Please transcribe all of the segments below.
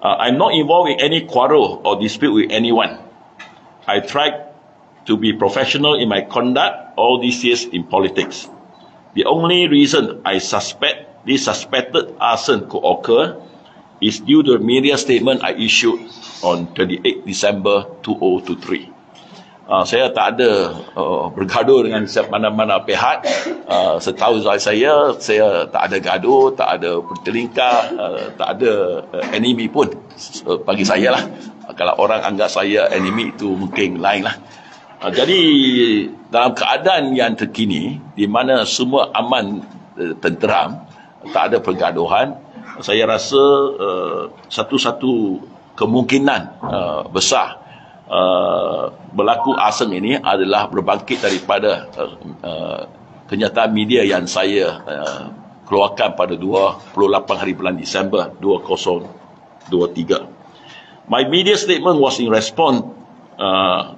I'm not involved in any quarrel or dispute with anyone. I tried to be professional in my conduct all these years in politics. The only reason I suspect this suspected arson could occur is due to the media statement I issued on 28 December 2023. Saya tak ada bergaduh dengan mana-mana pihak. Setahu saya tak ada gaduh, tak ada bertelingkah, tak ada enemy pun bagi saya lah. Kalau orang anggap saya enemy itu mungkin lain lah. Jadi dalam keadaan yang terkini di mana semua aman, tenteram, tak ada pergaduhan, saya rasa satu-satu kemungkinan besar berlaku arson ini adalah berbangkit daripada kenyataan media yang saya keluarkan pada 28 hari bulan Disember 2023. My media statement was in response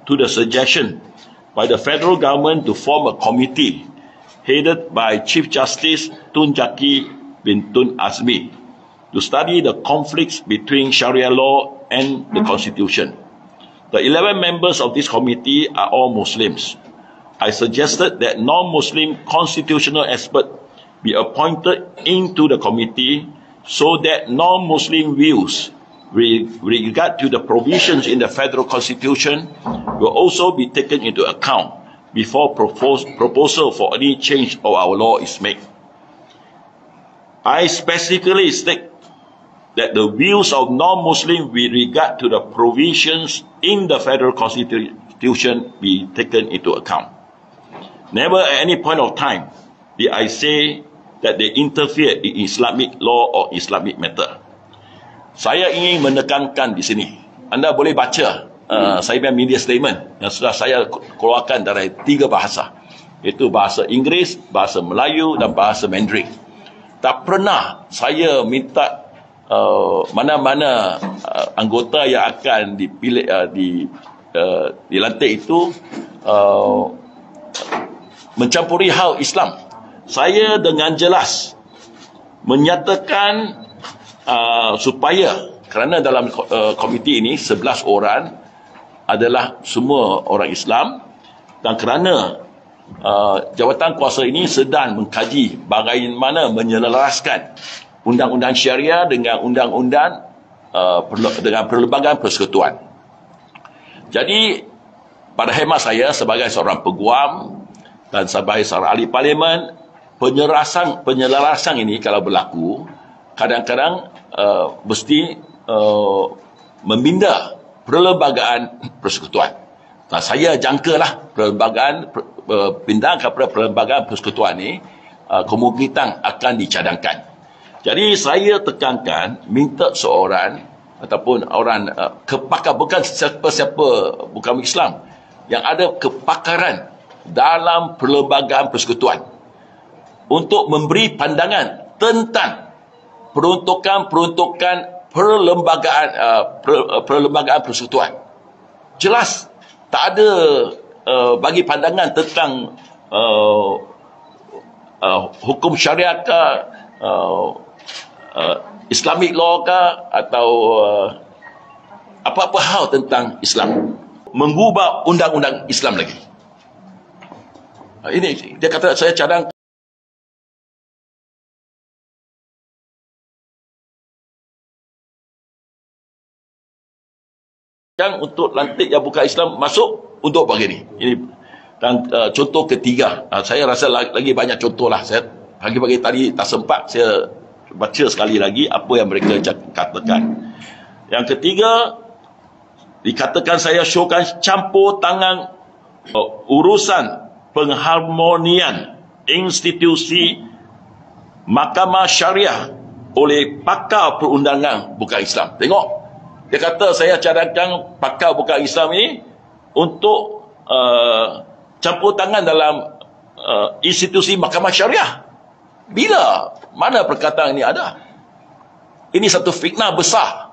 to the suggestion by the federal government to form a committee headed by Chief Justice Tun Jacky bin Tun Azmi to study the conflicts between Sharia law and the Constitution. The 11 members of this committee are all Muslims. I suggested that non-Muslim constitutional experts be appointed into the committee so that non-Muslim views with regard to the provisions in the federal constitution will also be taken into account before proposal for any change of our law is made. I specifically state that the views of non-Muslims with regard to the provisions in the federal constitution be taken into account. Never at any point of time did I say that they interfere in Islamic law or Islamic matter. Saya ingin menekankan di sini. Anda boleh baca saya punya media statement yang sudah saya keluarkan dari 3 bahasa. Iaitu bahasa Inggeris, bahasa Melayu dan bahasa Mandarin. Tak pernah saya minta mana-mana anggota yang akan dipilih dilantik itu mencampuri hal Islam. Saya dengan jelas menyatakan supaya kerana dalam komiti ini 11 orang adalah semua orang Islam dan kerana jawatan kuasa ini sedang mengkaji bagaimana menyelaraskan undang-undang syariah dengan undang-undang dengan perlembagaan persekutuan. Jadi pada hemat saya sebagai seorang peguam dan sebagai seorang ahli parlimen, penyelarasan ini kalau berlaku kadang-kadang mesti meminda perlembagaan persekutuan. Nah, saya jangkalah perlembagaan pindah kepada perlembagaan persekutuan ini kemungkinan akan dicadangkan. Jadi saya tekankan minta seorang ataupun orang kepakar, bukan siapa-siapa, bukan Islam, yang ada kepakaran dalam perlembagaan persekutuan untuk memberi pandangan tentang peruntukan perlembagaan persekutuan. Jelas tak ada bagi pandangan tentang hukum syariat ke, Islamic law ke, atau apa-apa hal tentang Islam, mengubah undang-undang Islam lagi. Ini dia kata saya cadang untuk lantik yang bukan Islam masuk untuk begini. Ini dan contoh ketiga, saya rasa lagi banyak contoh lah. Saya pagi-pagi tadi tak sempat saya baca sekali lagi apa yang mereka katakan. Yang ketiga, dikatakan saya showkan campur tangan urusan pengharmonian institusi Mahkamah Syariah oleh pakar perundangan bukan Islam. Tengok, dia kata saya cadangkan pakar bukan Islam ini untuk campur tangan dalam institusi Mahkamah Syariah. Bila? Mana perkataan ini ada? Ini satu fitnah besar.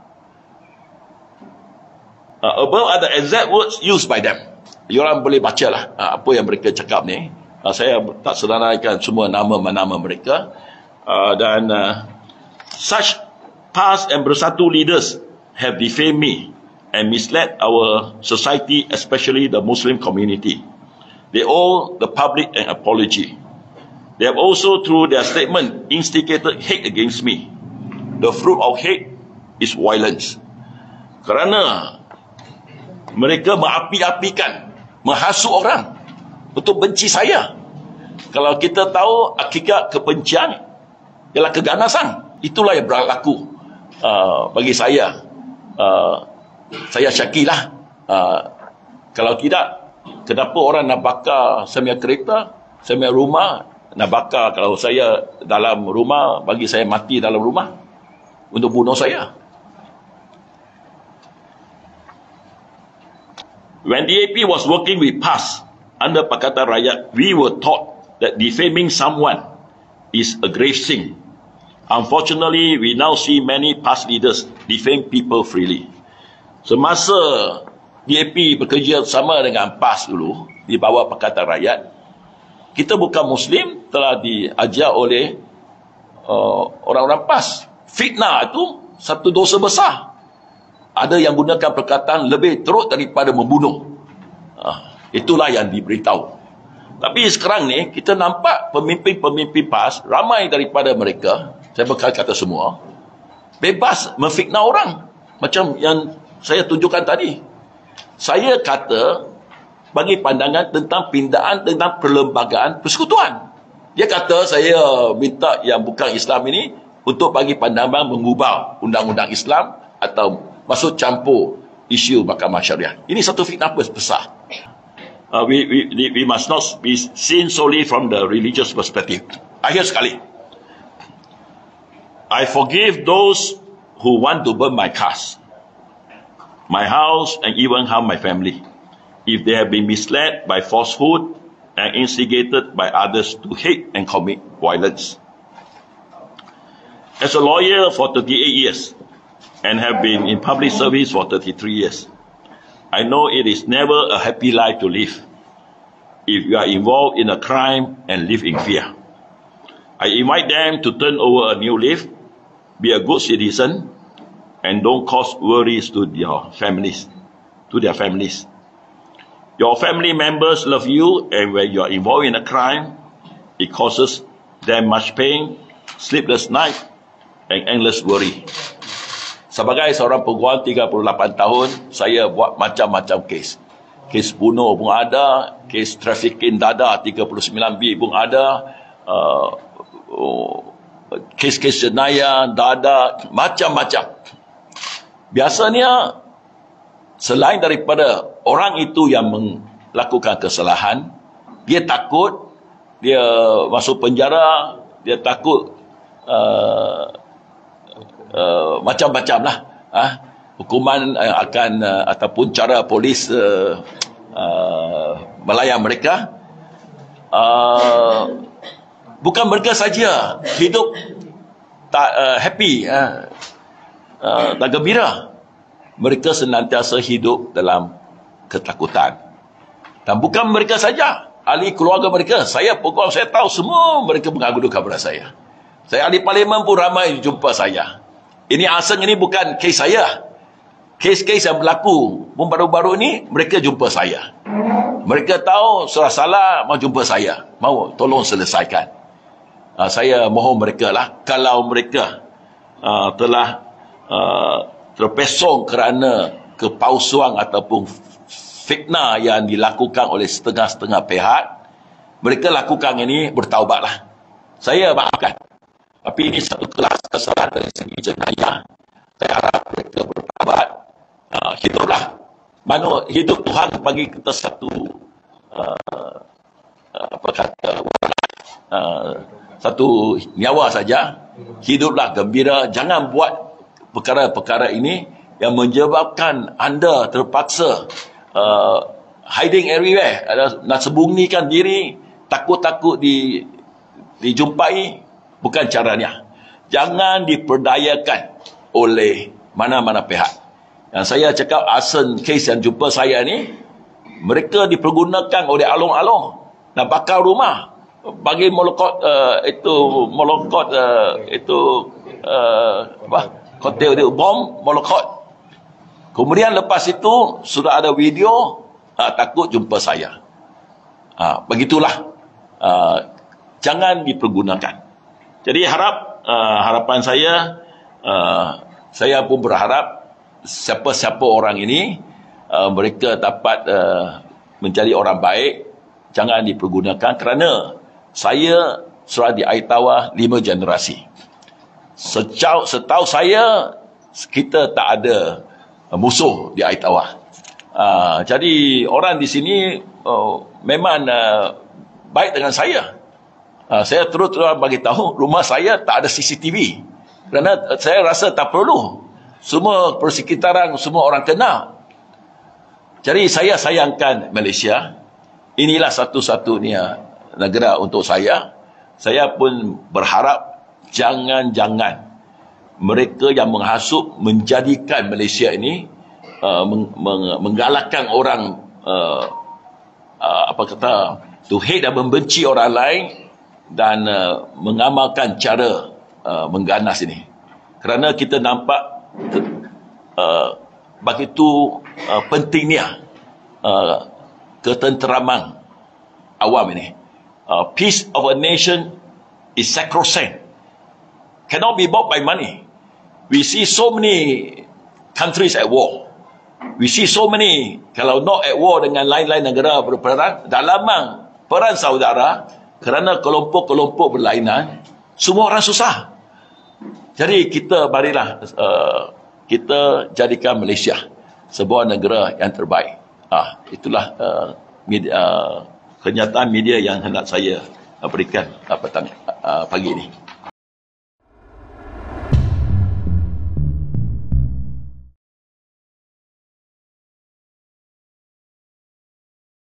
Above are the exact words used by them. Diorang boleh bacalah apa yang mereka cakap ni. Saya tak senaraikan semua nama-nama mereka. Dan such past and bersatu leaders have defamed me and misled our society, especially the Muslim community. They owe the public an apology. They have also, through their statement, instigated hate against me. The fruit of hate is violence. Kerana mereka mengapi-apikan, menghasut orang untuk benci saya. Kalau kita tahu hakikat kebencian ialah keganasan, itulah yang berlaku bagi saya. Saya syakilah. Kalau tidak, kenapa orang nak bakar saya punya kereta, saya punya rumah, nak bakar kalau saya dalam rumah, bagi saya mati dalam rumah untuk bunuh saya. When DAP was working with PAS under Pakatan Rakyat, we were taught that defaming someone is a grave sin. Unfortunately, we now see many PAS leaders defame people freely. Semasa DAP bekerja sama dengan PAS dulu, di bawah Pakatan Rakyat, kita bukan Muslim telah diajar oleh orang-orang PAS. Fitnah itu satu dosa besar. Ada yang gunakan perkataan lebih teruk daripada membunuh. Itulah yang diberitahu. Tapi sekarang ni, kita nampak pemimpin-pemimpin PAS, ramai daripada mereka, saya berkata semua, bebas memfitnah orang. Macam yang saya tunjukkan tadi. Saya kata, bagi pandangan tentang pindaan, tentang perlembagaan persekutuan. Dia kata, saya minta yang bukan Islam ini, untuk bagi pandangan mengubah undang-undang Islam, atau masuk campur isu Mahkamah Syariah. Ini satu fitnah besar. We must not be seen solely from the religious perspective. Akhir sekali, I forgive those who want to burn my cars, my house, and even harm my family, if they have been misled by falsehood and instigated by others to hate and commit violence. As a lawyer for 38 years, and have been in public service for 33 years, I know it is never a happy life to live if you are involved in a crime and live in fear. I invite them to turn over a new leaf, be a good citizen, and don't cause worries to their families. Your family members love you, and when you are involved in a crime, it causes them much pain, sleepless night, and endless worry. Sebagai seorang peguam 38 tahun, saya buat macam-macam kes. Kes bunuh pun ada, kes trafficking dada 39B pun ada, kes-kes jenayah, dada, macam-macam. Biasanya, selain daripada orang itu yang melakukan kesalahan, dia takut, dia masuk penjara, dia takut macam-macam lah. Hukuman akan ataupun cara polis melayan mereka. Bukan mereka saja hidup tak happy, tak gembira. Mereka senantiasa hidup dalam ketakutan. Dan bukan mereka saja, ahli keluarga mereka. Saya peguam, saya tahu semua mereka mengadukan kepada saya. Saya ahli parlimen pun ramai jumpa saya. Ini asing, ini bukan kes saya. Kes-kes yang berlaku pun baru-baru ini, mereka jumpa saya. Mereka tahu salah-salah, mau jumpa saya. Mau tolong selesaikan. Saya mohon mereka lah, kalau mereka telah terpesong kerana kepalsuan ataupun fitnah yang dilakukan oleh setengah-setengah pihak, mereka lakukan ini, bertaubatlah. Saya maafkan. Tapi ini satu kelas kesalahan dari segi jenayah. Saya harap mereka bertaubat. Hiduplah. Mana hidup Tuhan bagi kita satu satu nyawa saja. Hiduplah gembira. Jangan buat perkara-perkara ini yang menyebabkan anda terpaksa hiding everywhere. Nak sembunyikan diri, takut-takut dijumpai. Bukan caranya. Jangan diperdayakan oleh mana-mana pihak. Yang saya cakap asal kes yang jumpa saya ni, mereka dipergunakan oleh along-along nak bakar rumah, bagi molokot kotel dia bom molokot. Kemudian lepas itu sudah ada video, takut jumpa saya. Begitulah, jangan dipergunakan. Jadi harapan saya pun berharap siapa-siapa orang ini, mereka dapat menjadi orang baik, jangan dipergunakan, kerana saya sudah di Aitawa 5 generasi. Setahu saya, kita tak ada musuh di Aitawa. Jadi orang di sini memang baik dengan saya. Saya terus bagi tahu, rumah saya tak ada CCTV. Kerana saya rasa tak perlu. Semua persekitaran, semua orang kenal. Jadi saya sayangkan Malaysia. Inilah satu-satunya negara untuk saya. Saya pun berharap jangan-jangan mereka yang menghasut menjadikan Malaysia ini menggalakkan orang to hate dan membenci orang lain dan mengamalkan cara mengganas ini. Kerana kita nampak begitu pentingnya ketenteraman awam ini. Peace of a nation is sacrosanct. Cannot be bought by money. We see so many countries at war. We see so many, kalau not at war dengan lain-lain negara berperang, dalam perang saudara, kerana kelompok-kelompok berlainan, semua orang susah. Jadi marilah kita jadikan Malaysia sebuah negara yang terbaik. Itulah kenyataan media yang hendak saya berikan pagi ini.